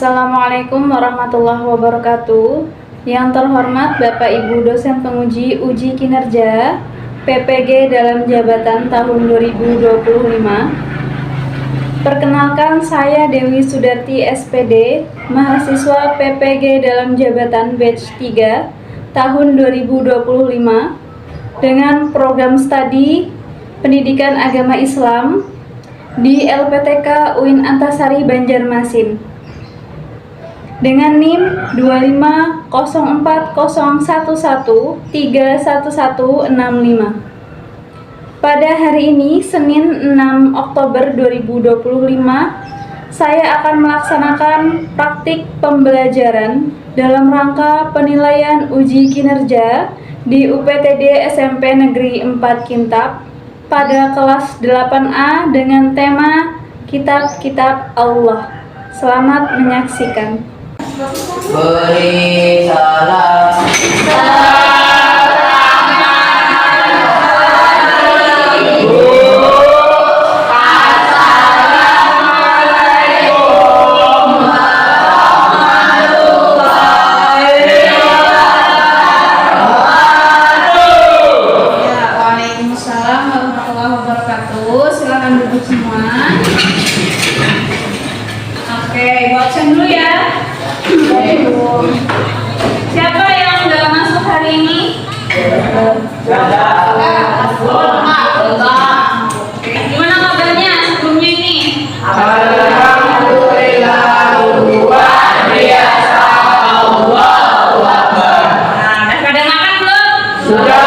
Assalamualaikum warahmatullahi wabarakatuh. Yang terhormat Bapak Ibu dosen penguji uji kinerja PPG dalam jabatan tahun 2025. Perkenalkan, saya Dewi Sudarti SPD, mahasiswa PPG dalam jabatan batch 3 tahun 2025 dengan program studi Pendidikan Agama Islam di LPTK UIN Antasari Banjarmasin dengan NIM 2504011311165. Pada hari ini, Senin 6 Oktober 2025, saya akan melaksanakan praktik pembelajaran dalam rangka penilaian uji kinerja di UPTD SMP Negeri 4 Kintab pada kelas 8A dengan tema Kitab-Kitab Allah. Selamat menyaksikan. Beri salam. Waalaikumsalam warahmatullahi wabarakatuh. Silakan duduk semua. Oke, ibu absen dulu ya. Siapa yang nggak masuk hari ini? Gimana kabarnya sebelumnya ini? Alhamdulillah, luar biasa. Allahu Akbar. Nah, udah pada makan belum? Sudah.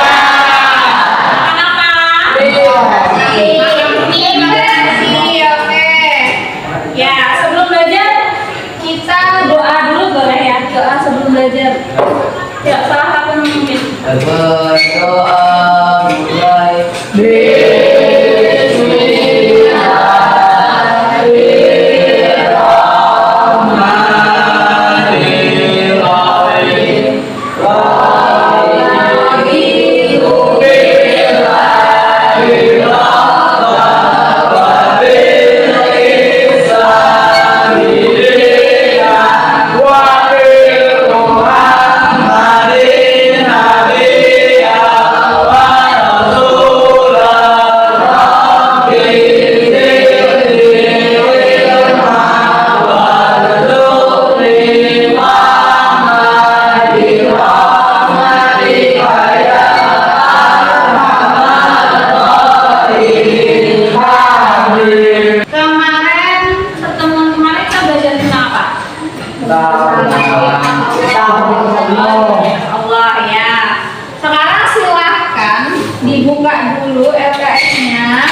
Makan apa? Oke. Ya, sebelum belajar kita doa dulu boleh ya? Doa sebelum belajar. Ya, salah satu mungkin. Berdoa mulai. Allah ya. Sekarang silahkan dibuka dulu LKS-nya.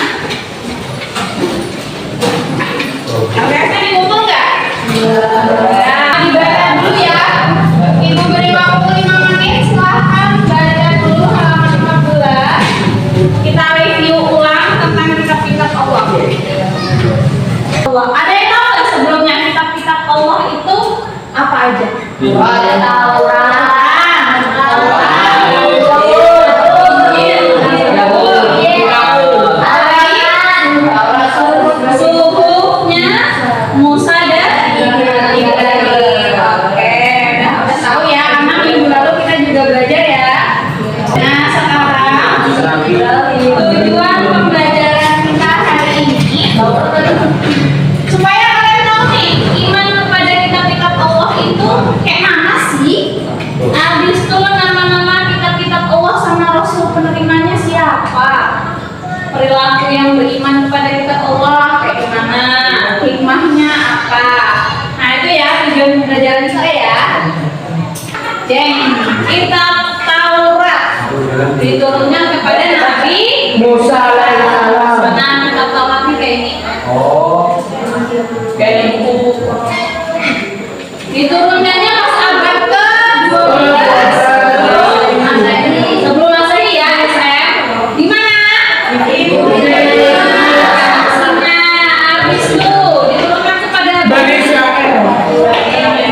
LKS-nya dikumpul nggak? Ya, dibaca dulu ya. Ibu beri waktu 5 menit. Silahkan baca dulu halaman 15. Kita review ulang tentang kitab-kitab Allah. Ada yang tahu nggak sebelumnya kitab-kitab Allah itu apa aja? Ada Taurat. Suhufnya Musa dan Ibrahim. Oke, udah tahu ya, karena minggu lalu kita juga belajar ya. Nah, sekarang tujuan pembelajaran kita hari ini supaya kalian tahu nih, iman kepada kitab-kitab Allah itu kayak mana sih? Habis itu nama-nama kitab-kitab Allah sama Rasul penerimanya siapa? Perilaku yang beriman kepada kitab Allah kayak gimana? Hikmahnya apa? Nah itu ya tujuan pembelajaran saya ya. Jeng, kitab Taurat diturunkan kepada Nabi Musa alaihissalam. Benar, kitab Tauratnya kayak ini. Oh, Kayak buku. Diturunkannya pas abad ke-12 sebelum Masehi ya, SM. Di mana? Di habis itu diturunkan kepada Bani Israel.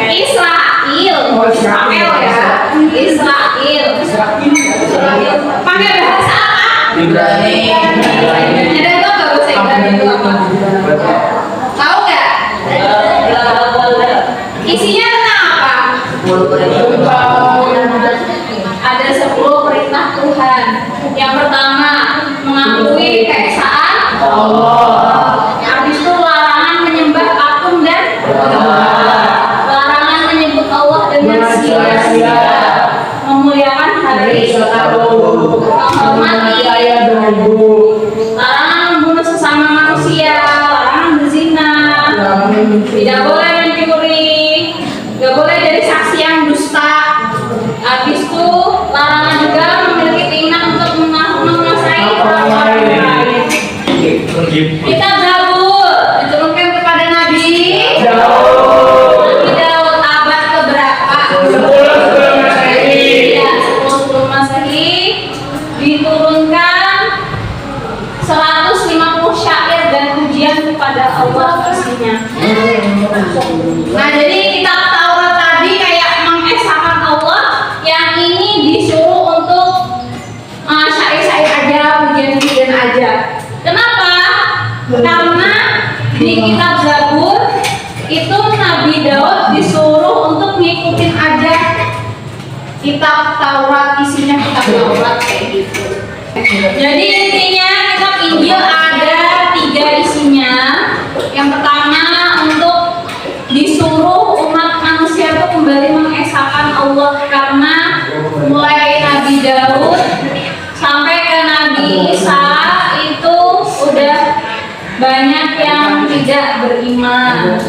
Israel ya. Israel. Pakai bahasa apa? Ibrani. Ada tahu nggak bahasa Ibrani itu apa? Tahu nggak? Isinya tentang apa? Ada 10 perintah Tuhan. Yang pertama, mengakui keesaan Allah. Habis itu larangan menyembah patung dan larangan menyebut Allah dengan sia-sia. Memuliakan hari menghormati larangan membunuh sesama manusia, larangan berzina, tidak boleh mencuri, nggak boleh jadi saksi yang dusta. Habis itu larangan juga memiliki keinginan untuk menguasai orang lain. Kitab Zabur diturunkan kepada Nabi Daud abad keberapa? 10 Masehi. Diturunkan 150 syair dan pujian kepada Allah isinya. Nah, jadi kitab Taurat tadi kayak mengesahkan Allah, yang ini disuruh untuk syair-syair aja, pujian-pujian aja. Kenapa? Karena di kitab Zabur itu Nabi Daud disuruh untuk ngikutin aja kitab Taurat, isinya kitab Taurat kayak gitu. Jadi intinya kitab Injil ada 3 isinya. Yang pertama untuk disuruh umat manusia itu kembali mengesahkan Allah, karena mulai Nabi Daud sampai ke Nabi Isa itu udah banyak yang tidak beriman.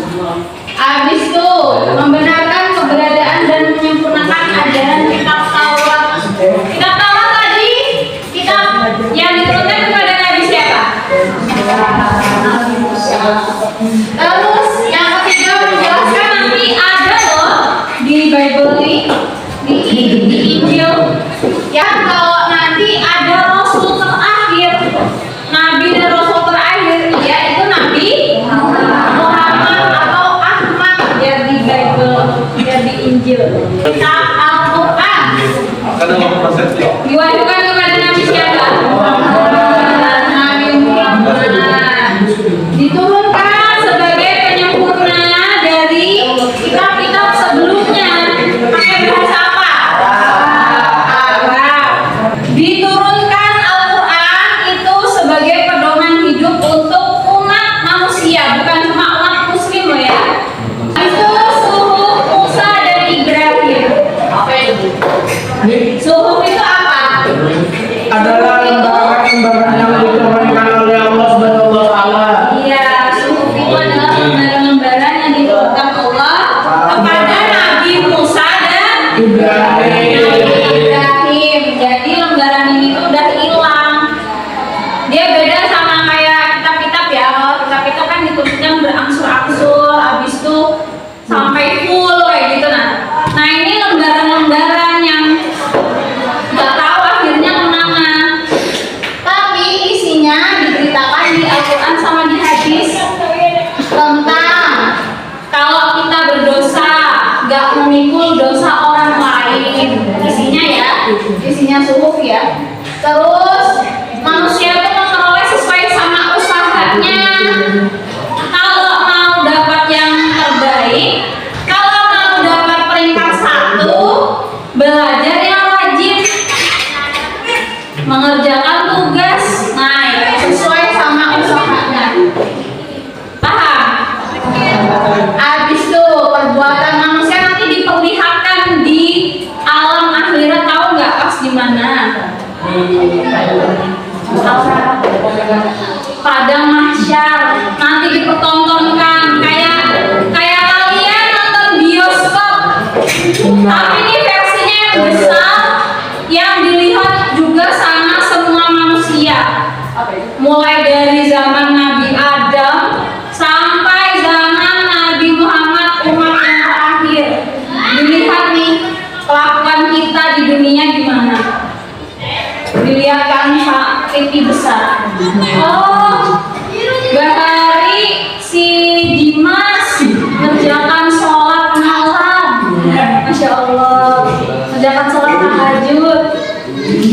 Habis itu membenarkan keberadaan dan menyempurnakan ajaran kitab Taurat. Kitab Taurat tadi kitab yang diturunkan kepada Nabi siapa? Nabi Musa. Terus yang ketiga menjelaskan nanti ada loh di Bible di Injil yang kalau nanti ada Rasul terakhir, Nabi dan Rasul terakhir yaitu Nabi Muhammad atau Ahmad ya di Bible ya di Injil. Kitab Al-Quran diwahyukan kepada Nabi siapa? Nabi Muhammad. Diturunkan sebagai penyempurna dari kitab-kitab sebelumnya. Pakai bahasa apa? Arab. Diturunkan Al-Quran itu sebagai pedoman hidup untuk umat manusia, bukan cuma umat muslim loh ya. Itu suhu Musa dan Ibrahim. Suhu itu apa? Adalah lembaran yang diturunkan oleh Allah Subhanahu wa Ta'ala. Iya, suhuf itu adalah lembaran yang diturunkan Allah kepada Nabi Musa dan Ibrahim. Jadi lembaran ini tuh udah hilang. Dia beda sama kayak kitab-kitab ya. Kalau kitab-kitab kan diturunkan berangsur-angsur, habis itu sampai full kayak gitu nah ini lembaran-lembaran yang nggak tahu akhirnya kemana. Tapi isinya diberitakan di Al-Quran sama di hadis tentang kalau kita berdosa nggak memikul dosa orang lain. Isinya ya, isinya suhuf ya. Terus manusia itu memperoleh sesuai sama usahanya. Kalau mau dapat yang terbaik, kalau mau dapat peringkat 1, belajar yang rajin, mengerjakan tugas, nah itu sesuai sama usahanya. Paham? Habis itu perbuatan manusia nanti diperlihatkan di alam akhirat, tahu nggak pas di mana? Padang mahsyar nanti dipertontonkan kayak kalian nonton bioskop, tapi ini versinya yang besar yang dilihat juga sama semua manusia, mulai dari zaman Nabi Adam sampai zaman Nabi Muhammad umat yang terakhir. Dilihat nih kelakuan kita di dunia gimana. Dilihat kan TV besar. Oh, Bahari si Dimas mengerjakan sholat malam. Masya Allah, mengerjakan sholat tahajud.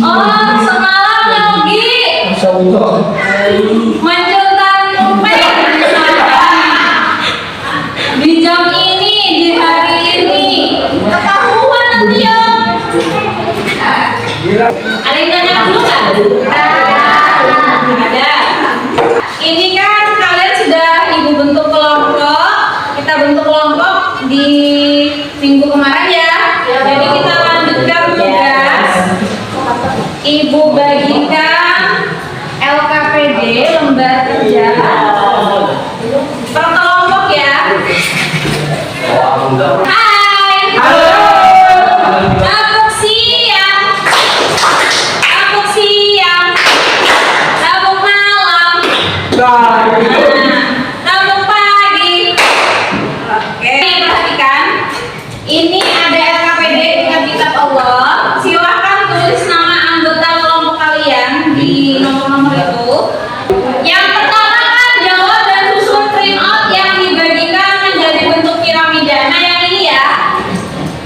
Oh, semalam Yogi Masya Allah. mencetak dompet di jam ini, di hari Ada yang tanya dulu nggak? Ada. Ini kan kalian sudah ibu bentuk kelompok. Kita bentuk kelompok di minggu kemarin ya. Jadi kita lanjutkan tugas. Ibu bagikan LKPD lembar kerja per kelompok ya. Hai. Halo. Selamat siang. Selamat siang. Selamat malam. Selamat pagi. Oke, perhatikan. Ini ada LKPD dengan kitab Allah. Silakan tulis nama anggota kelompok kalian di nomor-nomor itu. Yang pertama kan jawab dan susun print out yang dibagikan menjadi bentuk piramida. Nah yang ini ya.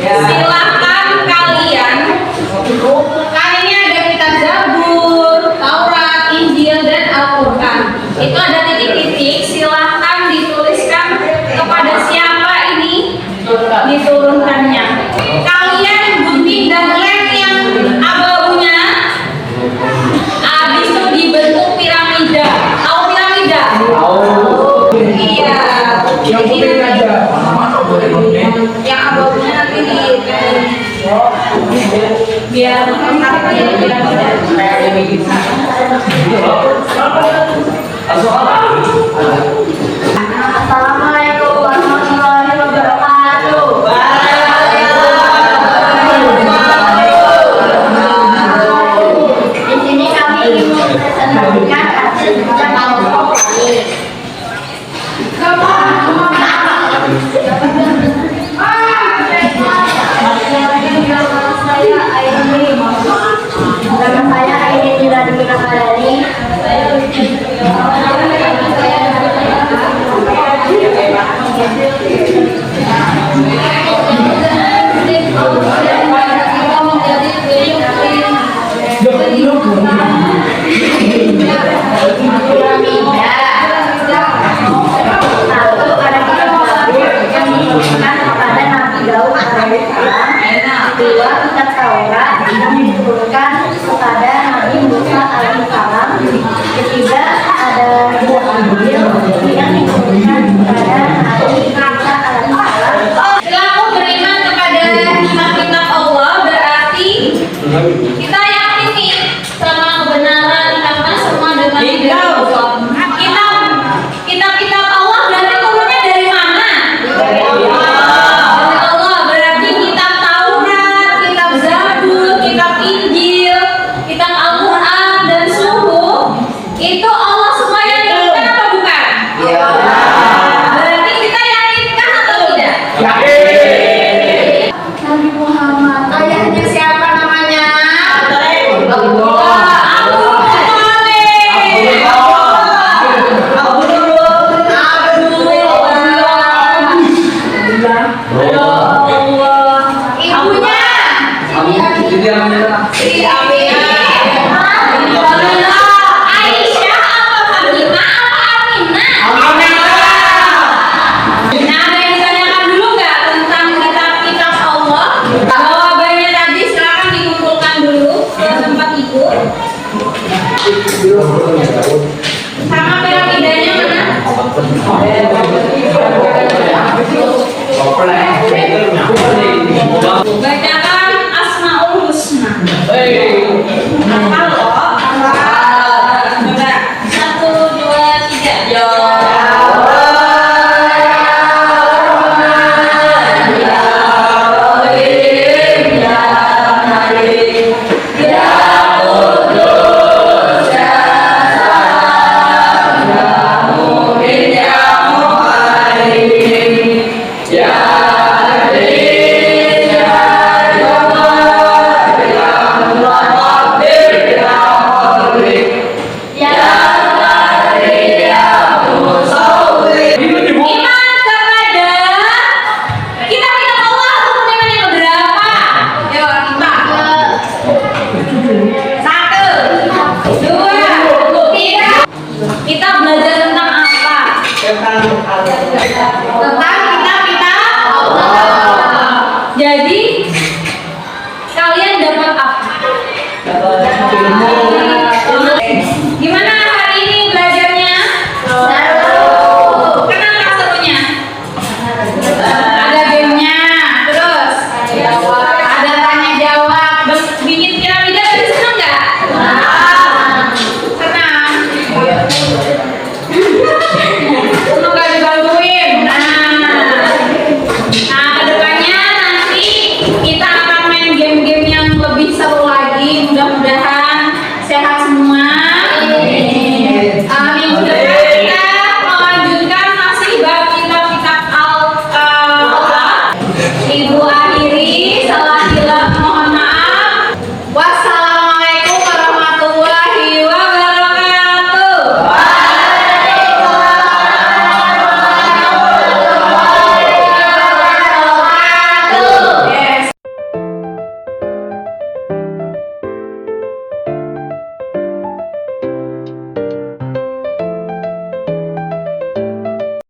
Silahkan kalian. Kan ini ada kitab Zabur, Taurat, Injil dan Al-Quran. Itu ada titik-titik. Silahkan dituliskan kepada siapa ini diturunkannya. Kalian gunting dan lem yang abu-abunya. Habis itu dibentuk piramida. Tahu piramida? Iya. Yang putih aja. Yang abu-abunya nanti di biar jadi piramida. Assalamualaikum warahmatullahi wabarakatuh. Di sini kami ingin mempresentasikan hasil kerja kelompok kami. Nama saya Aini Radhika Kapadani. Kedua, kitab Taurat yang diturunkan kepada Nabi Musa alaihissalam. Ketiga, ada buah Injil yang diturunkan kepada Nabi Isa alaihissalam. Selaku beriman kepada kitab-kitab Allah berarti kita yakini sama kebenaran karena semua dengan dari Allah. Kitab-kitab Allah berarti turunnya dari mana? Dari Allah. Berarti kitab Taurat, kitab Zabur, kitab Injil, kitab Al-Quran dan Suhuf itu Allah semua yang turunkan apa bukan? Berarti kita yakinkan atau tidak? Nabi Muhammad. Ayahnya siapa namanya? Sama piramidanya mana? Bacakan Asmaul Husna. Hafal loh. Coba 1, 2, 3. Jadi kalian dapat apa? ilmu